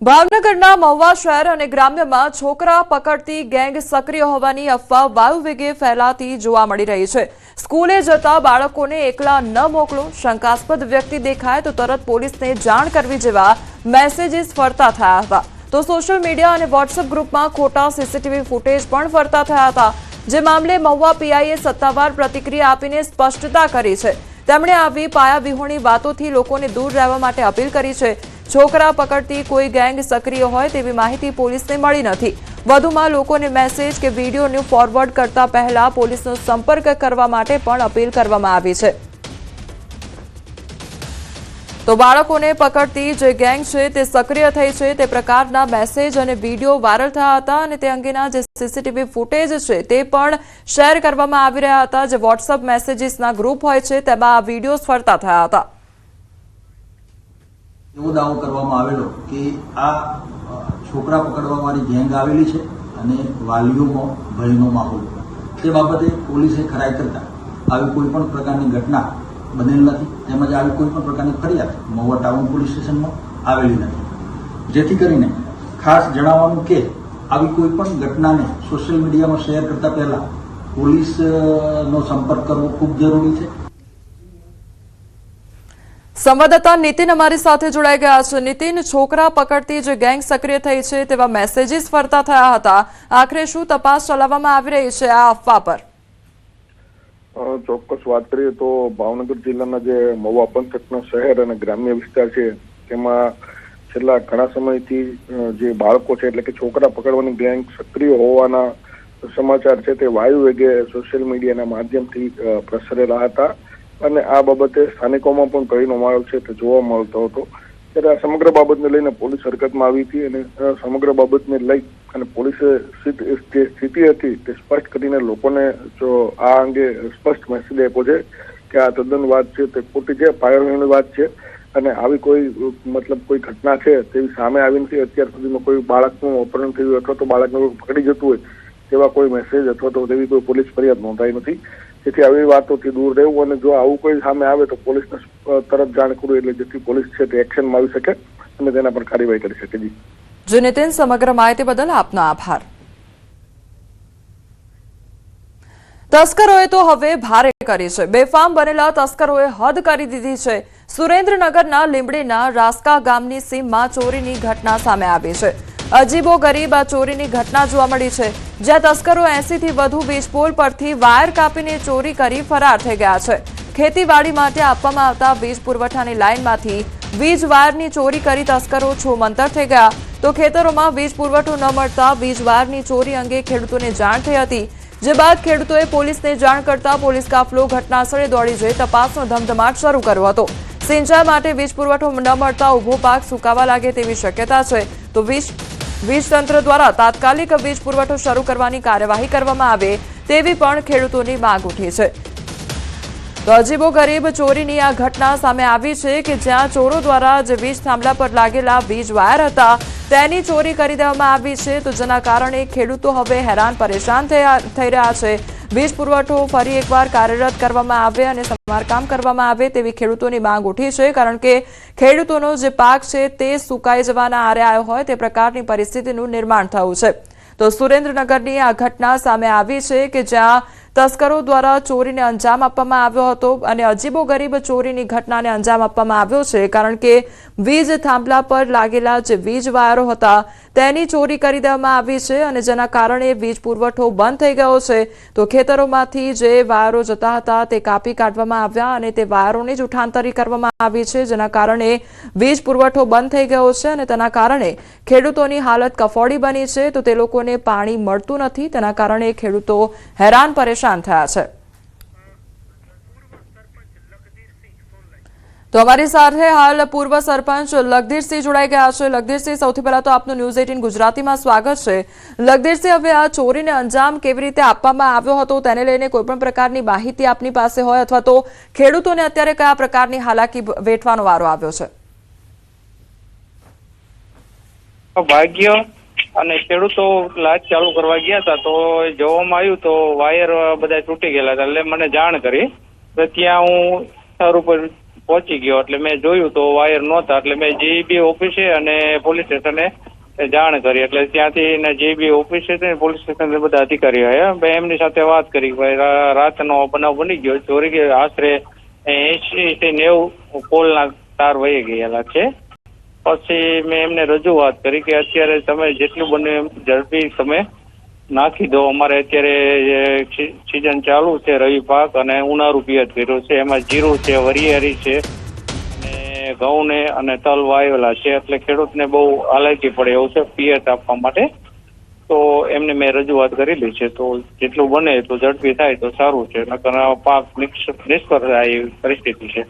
ભાવનગરના મહુવા શહેર અને ગ્રામ્યમાં છોકરા પકડતી ગેંગ સક્રિય હોવાની અફવા વાયુ વેગે ફેલાતી જોવા મળી રહી છે। સ્કૂલે જતા બાળકોને એકલા ન મોકલો, શંકાસ્પદ વ્યક્તિ દેખાય તો તરત પોલીસને જાણ કરવી જેવા મેસેજીસ ફરતા થયા હતા। તો સોશિયલ મીડિયા અને વોટ્સએપ ગ્રુપમાં ખોટા સીસીટીવી ફૂટેજ પણ ફરતા થયા હતા, જે મામલે મહુવા પીઆઈએ સત્તાવાર પ્રતિક્રિયા આપીને સ્પષ્ટતા કરી છે। તેમણે આવી પાયાવિહોણી વાતોથી લોકોને દૂર રહેવા માટે અપીલ કરી છે। છોકરા પકડતી કોઈ ગેંગ સક્રિય હોય તેવી માહિતી પોલીસને મળી નથી। વધુમાં લોકોને મેસેજ કે વિડીયોને ફોરવર્ડ કરતા પહેલા પોલીસનો સંપર્ક કરવા માટે પણ અપીલ કરવામાં આવી છે। તો બાળકોને પકડતી જે ગેંગ છે તે સક્રિય થઈ છે તે પ્રકારના મેસેજ અને વિડીયો વાયરલ થયા હતા અને તે અંગેના જે સીસીટીવી ફૂટેજ છે તે પણ શેર કરવામાં આવી રહ્યા હતા। જે વોટ્સએપ મેસેજીસના ગ્રુપ હોય છે તેમાં આ વિડીયોઝ ફરતા થયા હતા। એવો દાવો કરવામાં આવેલો કે આ છોકરા પકડવાવાળી ગેંગ આવેલી છે અને વાલીઓમાં ભયનો માહોલ, તે બાબતે પોલીસે ખરાઈ કરતા આવી કોઈ પણ પ્રકારની ઘટના બનેલ નથી, તેમજ આવી કોઈ પણ પ્રકારની ફરિયાદ મહુવા ટાઉન પોલીસ સ્ટેશનમાં આવેલી નથી। જેથી કરીને ખાસ જણાવવાનું કે આવી કોઈ પણ ઘટનાને સોશિયલ મીડિયામાં શેર કરતા પહેલા પોલીસનો સંપર્ક કરવો ખૂબ જરૂરી છે। સંવાદદાતા નીતિન અમારી સાથે જોડાઈ ગયા છે। નીતિન, છોકરા પકડતી જે ગેંગ સક્રિય થઈ છે તેવા મેસેજીસ ફરતા થયા હતા, આખરે શું તપાસ ચલાવવામાં આવી રહી છે આ અફવા પર? ચોક્કસ વાત કરીએ તો ભાવનગર જિલ્લાના જે મહુવા પંથકના શહેર અને ગ્રામ્ય વિસ્તાર છે તેમાં છેલ્લા ઘણા સમયથી જે બાળકો છે એટલે કે છોકરા પકડવાની ગેંગ સક્રિય હોવાના સમાચાર છે તે વાયુ વેગે સોશિયલ મીડિયાના માધ્યમથી પ્રસરેલા હતા અને આ બાબતે સ્થાનિકોમાં પણ ભયનો માહોલ છે તે જોવા મળતો હતો। ત્યારે આ સમગ્ર બાબતને લઈને પોલીસ હરકતમાં આવી હતી અને સમગ્ર બાબતને લઈ અને પોલીસે જે સ્થિતિ હતી તે સ્પષ્ટ કરીને લોકોને જો આ અંગે સ્પષ્ટ મેસેજ આપ્યો છે કે આ તદ્દન વાત છે તે ખોટી છે, પાયાની વાત છે અને આવી કોઈ કોઈ ઘટના છે તેવી સામે આવી નથી। અત્યાર સુધીમાં કોઈ બાળકનું અપહરણ થયું અથવા તો બાળકને પકડી જતું હોય તેવા કોઈ મેસેજ અથવા તો તેવી કોઈ પોલીસ ફરિયાદ નોંધાઈ નથી। જેથી આવી વાતોથી દૂર રહેવું અને જો આવું કોઈ સામે આવે તો પોલીસને તરત જાણ કરવું એટલે જેથી પોલીસ છે તે એક્શનમાં આવી શકે અને તેના પર કાર્યવાહી કરી શકે। જી નીતિન, સમગ્ર માહિતી બદલ આપનો આભાર। તસ્કરોએ તો હવે ભારે કરી છે। બેફામ બનેલા તસ્કરોએ હદ કરી દીધી છે। સુરેન્દ્રનગરના લીંબડીના રાસ્કા ગામની સીમમાં ચોરીની ઘટના સામે આવી છે। અજીબો ગરીબ આ ચોરીની ઘટના જોવા મળી છે, જ્યાં તસ્કરો 80 થી વધુ વીજપોલ પરથી વાયર કાપીને ચોરી કરી ફરાર થઈ ગયા છે। ખેતીવાડી માટે આપવામાં આવતા વીજ પુરવઠાની લાઇનમાંથી વીજ વાયરની ચોરી કરી તસ્કરો છોમંતર થઈ ગયા। તો ખેતરોમાં વીજ પુરવઠો ન મળતા વીજ વાયરની ચોરી અંગે ખેડૂતોને જાણ થઈ હતી, જે બાદ ખેડૂતોએ પોલીસને જાણ કરતા પોલીસ કાફલો ઘટનાસ્થળે દોડી જઈ તપાસનો ધમધમાટ શરૂ કર્યો હતો। સિંચાઈ માટે વીજ પુરવઠો ન મળતા ઉભો પાક સુકાવા લાગે તેવી શક્યતા છે, તો વીજ તંત્ર દ્વારા તાત્કાલિક વીજ પુરવઠો શરૂ કરવાની કાર્યવાહી કરવામાં આવે તેવી પણ ખેડૂતોની માંગ ઉઠી છે। તો અજીબો ગરીબ ચોરીની આ ઘટના સામે આવી છે કે જ્યાં ચોરો દ્વારા જે વીજ થાંભલા પર લાગેલા વીજ વાયર હતા તેની ચોરી કરી દેવામાં આવી છે, તો જેના કારણે ખેડૂતો હવે હેરાન પરેશાન થઈ રહ્યા છે। વીજ પુરવઠો ફરી એકવાર કાર્યરત કરવામાં આવે અને સમારકામ કરવામાં આવે તેવી ખેડૂતોની માંગ ઉઠી છે, કારણ કે ખેડૂતોનો જે પાક છે તે સુકાઈ જવાના આરે આવ્યો હોય તે પ્રકારની પરિસ્થિતિનું નિર્માણ થયું છે। તો સુરેન્દ્રનગરની આ ઘટના સામે આવી છે કે જ્યાં તસ્કરો દ્વારા ચોરીને અંજામ આપવામાં આવ્યો હતો અને અજીબો ગરીબ ચોરીની ઘટનાને અંજામ આપવામાં આવ્યો છે, કારણ કે વીજ થાંભલા પર લાગેલા જે વીજ વાયરો હતા તેની ચોરી કરી દેવામાં આવી છે અને જેના કારણે વીજ પુરવઠો બંધ થઈ ગયો છે। તો ખેતરોમાંથી જે વાયરો જતા હતા તે કાપી કાઢવામાં આવ્યા અને તે વાયરોની જ ઉઠાંતરી કરવામાં આવી છે, જેના કારણે વીજ પુરવઠો બંધ થઈ ગયો છે અને તેના કારણે ખેડૂતોની હાલત કફોડી બની છે। તો તે લોકોને પાણી મળતું નથી, તેના કારણે ખેડૂતો હેરાન પરેશાન થયા છે। તો અમારી સાથે હાલ પૂર્વ સરપંચ લખધીરસિંહ જોડાઈ ગયા છે। લખધીરસિંહ, સૌથી પહેલા તો આપનું ન્યૂઝ 18 ગુજરાતીમાં સ્વાગત છે। લખધીરસિંહ, હવે આ ચોરીને અંજામ કેવી રીતે આપવામાં આવ્યો હતો તેને લઈને કોઈ પણ પ્રકારની માહિતી આપની પાસે હોય અથવા તો ખેડૂતોને અત્યારે કયા પ્રકારની હાલાકી વેઠવાનો વારો આવ્યો છે? ભાગ્ય અને ખેડૂતો લાઈટ ચાલુ કરવા ગયા હતા તો જોવામાં આવ્યું તો વાયર બધા તૂટી ગયેલા હતા, એટલે મને જાણ કરી। ત્યાં હું સ્થળ ઉપર પહોંચી ગયો એટલે મેં જોયું તો વાયર નહોતા એટલે મેં જીઈબી ઓફિસે અને પોલીસ સ્ટેશને જાણ કરી એટલે ત્યાંથી જીઈબી ઓફિસે પોલીસ સ્ટેશન બધા અધિકારીઓ આવ્યા. મેં એમની સાથે વાત કરી ભાઈ રાતનો બનાવ બની ગયો, ચોરી આશરે 80 થી 90 પોલના તાર વહી ગયેલા છે. પછી મેં એમને રજૂઆત કરી કે અત્યારે તમે જેટલું બને એમ ઝડપી તમે નાખી દો. અમારે અત્યારે સિઝન ચાલુ છે, રવિ પાક અને ઉનાળુ પિયત કર્યો છે, એમાં જીરું છે, વરિયાળી છે અને ઘઉં ને અને તલ વાવેલા છે એટલે ખેડૂતને બહુ હાલાકી પડે એવું છે પિયત આપવા માટે. તો એમને મેં રજૂઆત કરેલી છે તો જેટલું બને એટલું ઝડપી થાય તો સારું છે, નકર પાક નિષ્ફળ થાય એવી પરિસ્થિતિ છે.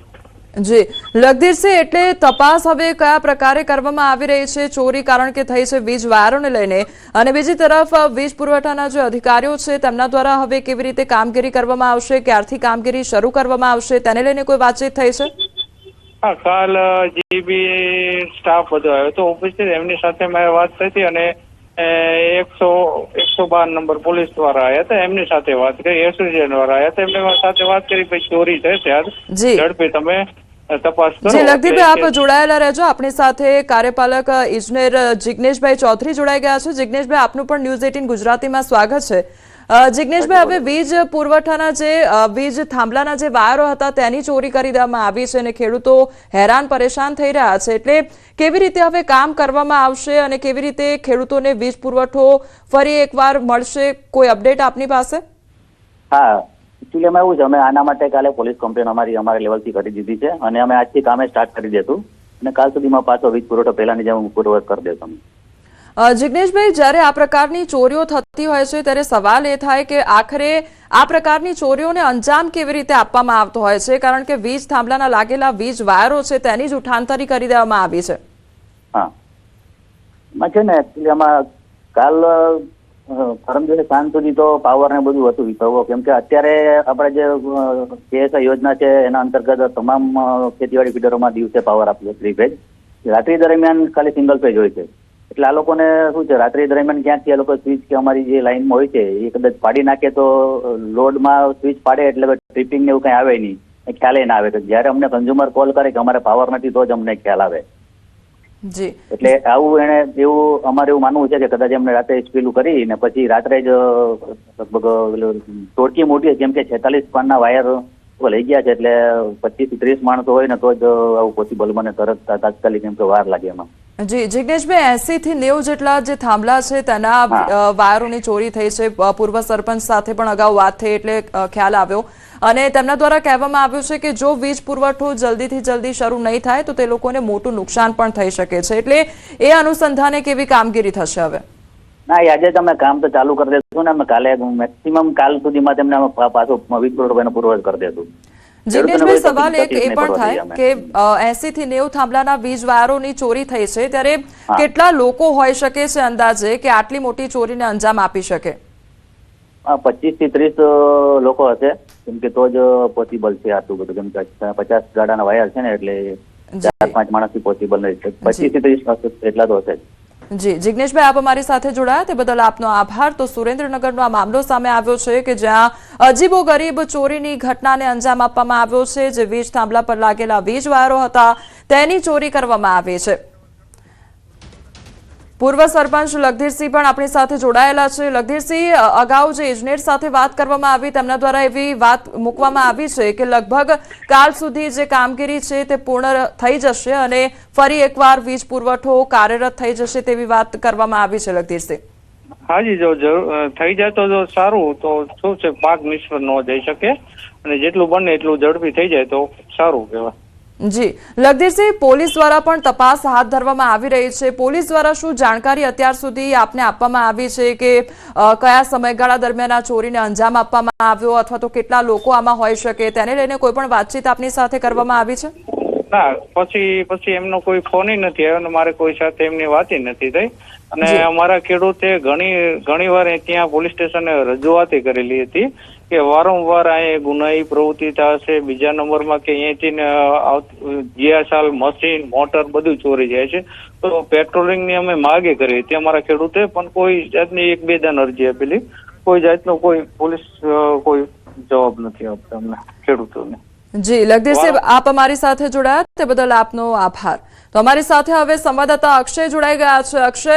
જી લગધીરસિંહ, એટલે તપાસ હવે કયા પ્રકારે કરવામાં આવી રહી છે? ચોરી કારણ કે થઈ છે વીજ વાયરોને લઈને, અને બીજી તરફ વીજ પુરવઠાના જે અધિકારીઓ છે તેમના દ્વારા હવે કેવી રીતે કામગીરી કરવામાં આવશે, ક્યારથી કામગીરી શરૂ કરવામાં આવશે, તેને લઈને કોઈ વાતચીત થઈ છે? હા, કાલ જીબી સ્ટાફ બધો આવ્યો હતો ઓફિસે, એમની સાથે મેં વાત થઈ હતી અને 112 નંબર પોલીસ દ્વારા આવ્યા હતા, એમની સાથે વાત કરી, એસોસિએશન દ્વારા આવ્યા હતા, એમની સાથે વાત કરી ભાઈ ચોરી છે ત્યારે ઝડપી તમે તપાસ કરો. જી લગધીરભાઈ, આપ જોડાયેલા રહેજો. આપણી સાથે કાર્યપાલક ઇજનેર જિગ્નેશભાઈ ચૌધરી જોડાઈ ગયા છે. જિગ્નેશભાઈ, આપનું પણ ન્યૂઝ 18 ગુજરાતીમાં સ્વાગત છે. જિગ્નેશભાઈ, હવે વીજ પુરવઠાના જે વીજ થાંભલાના જે વાયરો હતા તેની ચોરી કરી દેવામાં આવી છે અને ખેડૂતો હેરાન પરેશાન થઈ રહ્યા છે, એટલે કેવી રીતે હવે કામ કરવામાં આવશે અને કેવી રીતે ખેડૂતોને વીજ પુરવઠો ફરી એકવાર મળશે? કોઈ અપડેટ આપની પાસે? હા, એકચ્યુઅલી અમે એવું છે, અમે આના માટે કાલે પોલીસ કમ્પ્લેન અમારા લેવલથી કરી દીધી છે અને અમે આજથી કામે સ્ટાર્ટ કરી દેશું અને કાલ સુધીમાં પાછો વીજ પુરવઠો પહેલાની જેમ પૂર્વવત કરી દેશું. જિગ્નેશભાઈ, જ્યારે આ પ્રકારની ચોરીઓ થતી હોય છે ત્યારે સવાલ એ થાય કે આખરે આ પ્રકારની ચોરીઓને અંજામ કેવી રીતે આપવામાં આવતો હોય છે, કારણ કે વીજ થાંભલાના લાગેલા વીજ વાયરો છે તેની જ ઉઠાંતરી કરી દેવામાં આવી છે. હા, એમાં છે ને એકચ્યુઅલી આમાં કાલ પરમ દિવસે સાંજ સુધી તો પાવર ને બધું હતું વિભાગો, કેમ કે અત્યારે આપણે જે કેએસઆઈ યોજના છે એના અંતર્ગત તમામ ખેતીવાડી ફીડરોમાં દિવસે પાવર આપ્યો 3 ફેઝ, રાત્રિ દરમિયાન ખાલી સિંગલ ફેઝ હોય છે. એટલે આ લોકોને શું છે, રાત્રિ દરમિયાન ક્યાંકથી આ લોકો સ્વિચ કે અમારી જે લાઈનમાં હોય છે એ કદાચ પાડી નાખે તો લોડમાં સ્વિચ પાડે એટલે ટ્રિપિંગ ને એવું કઈ આવે નહીં, ખ્યાલ ના આવે. જયારે અમને કન્ઝ્યુમર કોલ કરે કે અમારે પાવર નથી તો જ અમને ખ્યાલ આવે. જી, એટલે આવું એવું અમારે એવું માનવું છે કે કદાચ એમને રાત્રે સ્પીલું કરી ને પછી રાત્રે જ લગભગ ટોળકી મોટી, જેમ કે 46 પાનના વાયર લઈ ગયા છે, એટલે 25 થી 30 માણસો હોય ને તો જ આવું પોસિબલ બને તરત તાત્કાલિક, એમ કે વાર લાગે એમાં. જી જિગ્નેશભાઈ, 80 થી 90 જેટલા જે થાંભલા છે તેના વાયરોની ચોરી થઈ છે. પૂર્વ સરપંચ સાથે પણ અગાઉ વાત થઈ એટલે ખ્યાલ આવ્યો અને તેમના દ્વારા કહેવામાં આવ્યું છે કે જો વીજ પુરવઠો જલ્દીથી જલ્દી શરૂ નહીં થાય તો તે લોકોને મોટું નુકસાન પણ થઈ શકે છે, એટલે એ અનુસંધાને કેવી કામગીરી થશે હવે? ના, આજે તમે કામ તો ચાલુ કરી દેશું ને, અમે કાલે મેક્સિમમ કાલ સુધીમાં તેમને પાછો વીજ પુરવઠો પૂર્વવત કરી દેશું. જિગ્નેશભાઈ, સવાલ એક એ પણ થાય કે 80 થી 90 થાંભલાના વીજ વાયરોની ચોરી થઈ છે ત્યારે કેટલા લોકો હોઈ શકે છે અંદાજે કે આટલી મોટી ચોરીને અંજામ આપી શકે? 25 થી 30 લોકો હશે, કેમ કે તો જ પોસિબલ છે આટલું બધું, કેમ કે 50 ગાડાના વાયર છે ને એટલે 4-5 માણસથી પોસિબલ નહીં. 25 થી 30 એટલા તો હશે. જી જિગ્નેશભાઈ, આપ અમારી સાથે જોડાયા તે બદલ આપનો આભાર. તો સુરેન્દ્રનગરનો આ મામલો સામે આવ્યો છે કે જ્યાં અજીબો ગરીબ ચોરીની ઘટનાને અંજામ આપવામાં આવ્યો છે. જે વીજ થાંભલા પર લાગેલા વીજ વાયરો હતા તેની ચોરી કરવામાં આવી છે. પૂર્વ સરપંચ લગધીરસિંહ પણ આપણી સાથે જોડાયેલા છે. લગધીરસિંહ, અગાઉ જે ઇજનેર સાથે વાત કરવામાં આવી તેમના દ્વારા એવી વાત મૂકવામાં આવી છે કે લગભગ કાલ સુધી જે કામગીરી છે તે પૂર્ણ થઈ જશે અને ફરી એકવાર વીજ પુરવઠો કાર્યરત થઈ જશે તેવી વાત કરવામાં આવી છે. લગધીરસિંહ, હાજી, જો થઈ જાય તો સારું, તો શું છે પાક નિષ્ફળ ન જઈ શકે અને જેટલું બને એટલું ઝડપી થઈ જાય તો સારું કહેવાય. જી લગધીરસિંહ, પોલીસ દ્વારા પણ તપાસ હાથ ધરવામાં આવી રહી છે. પોલીસ દ્વારા શું જાણકારી અત્યાર સુધી આપને આપવામાં આવી છે કે કયા સમયગાળા દરમિયાન આ ચોરીને અંજામ આપવામાં આવ્યો અથવા તો કેટલા લોકો આમાં હોઈ શકે, તેને લઈને કોઈ પણ વાતચીત આપની સાથે કરવામાં આવી છે? ના, પછી એમનો કોઈ ફોન નથી આવ્યો અને મારે કોઈ સાથે એમની વાત નથી થઈ અને અમારા ખેડૂતે ઘણી વાર ત્યાં પોલીસ સ્ટેશને રજૂઆત કરેલી હતી કે વારંવાર અહીંયા ગુનાહી પ્રવૃત્તિ થશે. બીજા નંબરમાં કે અહીંથી જીઆસાલ મશીન મોટર બધું ચોરી જાય છે, તો પેટ્રોલિંગની અમે માગે કરી હતી અમારા ખેડૂતે, પણ કોઈ જાતની 1-2 દાન અરજી આપેલી, કોઈ જાતનો કોઈ પોલીસ કોઈ જવાબ નથી આપતા અમને ખેડૂતોને. જી લગદીશભાઈ, આપ અમારી સાથે જોડાયા તે બદલ આપનો આભાર. તો અમારી સાથે હવે સંવાદદાતા અક્ષય જોડાઈ ગયા છે. અક્ષય,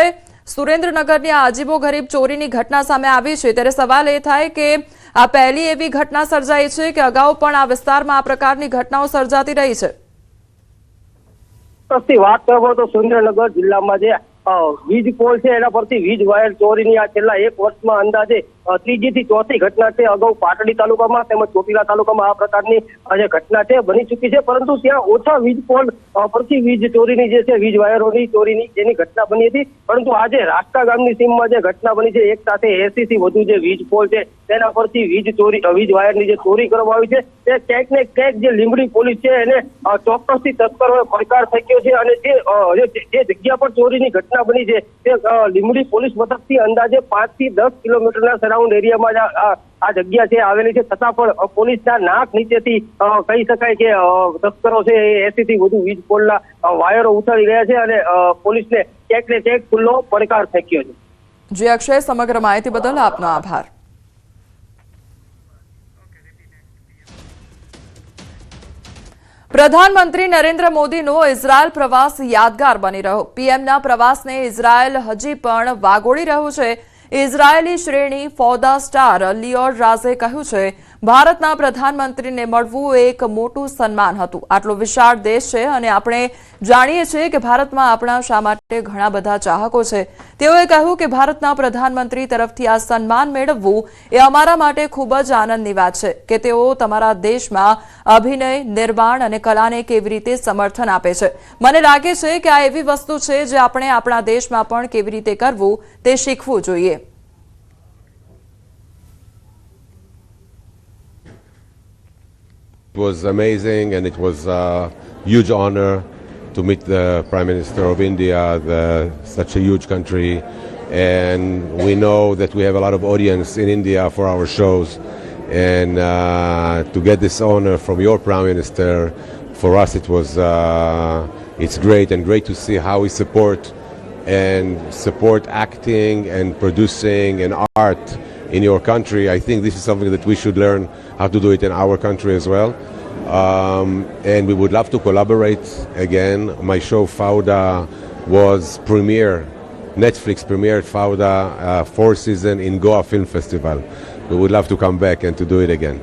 સુરેન્દ્રનગરની આ અજીબો ગરીબ ચોરીની ઘટના સામે આવી છે, ત્યારે સવાલ એ થાય કે આ પહેલી એવી ઘટના સર્જાઈ છે કે અગાઉ પણ આ વિસ્તારમાં આ પ્રકારની ઘટનાઓ સર્જાતી રહી છે? વાત કરો તો સુરેન્દ્રનગર જિલ્લામાં જે વીજ પોલ છે એના પરથી વીજ વાયર ચોરીની આ છેલ્લા એક વર્ષમાં અંદાજે ત્રીજી થી ચોથી ઘટના છે. અગાઉ પાટડી તાલુકામાં તેમજ ચોટીલા તાલુકામાં આ પ્રકારની જે ઘટના છે બની ચૂકી છે, પરંતુ ત્યાં ઓછા વીજ પોલ પરથી વીજ ચોરીની જે છે વીજ વાયરોની ચોરીની જેની ઘટના બની હતી. પરંતુ આજે રાસ્તા ગામની સીમમાં જે ઘટના બની છે, એક સાથે 80 થી વધુ જે વીજ પોલ છે તેના પરથી વીજ વાયરની જે ચોરી કરવામાં આવી છે, તે ક્યાંક ને ક્યાંક જે લીંબડી પોલીસ છે એને ચોક્કસથી તસ્કરોએ પડકાર ફેંક્યો છે. અને જે જગ્યા પર ચોરીની ઘટના બની છે તે લીંબડી પોલીસ મથકથી અંદાજે 5 થી 10 કિલોમીટરના સરાઉન્ડ એરિયામાં આ જગ્યા છે આવેલી છે. છતાં પણ પોલીસના નાક નીચેથી કહી શકાય કે તસ્કરો છે એ 80 થી વધુ વીજ પોલના વાયરો ઉતારી ગયા છે અને પોલીસને ક્યાંક ને ક્યાંક ખુલ્લો પડકાર ફેંક્યો છે. જી અક્ષય, સમગ્ર માહિતી બદલ આપનો આભાર. પ્રધાનમંત્રી નરેન્દ્ર મોદીનો ઇઝરાયલ પ્રવાસ યાદગાર બની રહ્યો. પીએમના પ્રવાસને ઇઝરાયલ હજી પણ વાગોળી રહ્યું છે. ઇઝરાયેલી શ્રેણી ફોદા સ્ટાર લિયોર રાજે કહ્યું છે, ભારતના પ્રધાનમંત્રીને મળવું એક મોટું સન્માન હતું. આટલો વિશાળ દેશ છે અને આપણે જાણીએ છીએ કે ભારતમાં આપણા શા માટે ઘણા બધા ચાહકો છે. તેઓએ કહ્યું કે ભારતના પ્રધાનમંત્રી તરફથી આ સન્માન મેળવવું એ અમારા માટે ખૂબ જ આનંદની વાત છે કે તેઓ તમારા દેશમાં અભિનય, નિર્માણ અને કલાને કેવી રીતે સમર્થન આપે છે. મને લાગે છે કે આ એવી વસ્તુ છે જે આપણે આપણા દેશમાં પણ કેવી રીતે કરવું તે શીખવું જોઈએ. It was amazing, and it was a huge honor to meet the Prime Minister of India, such a huge country. And we know that we have a lot of audience in India for our shows. And to get this honor from your Prime Minister, for us it's great, and great to see how we support acting and producing and art in your country. I think this is something that we should learn how to do it in our country as well. And we would love to collaborate again. My show Fauda was Netflix premiered Fauda 4th season in Goa Film Festival. We would love to come back and to do it again.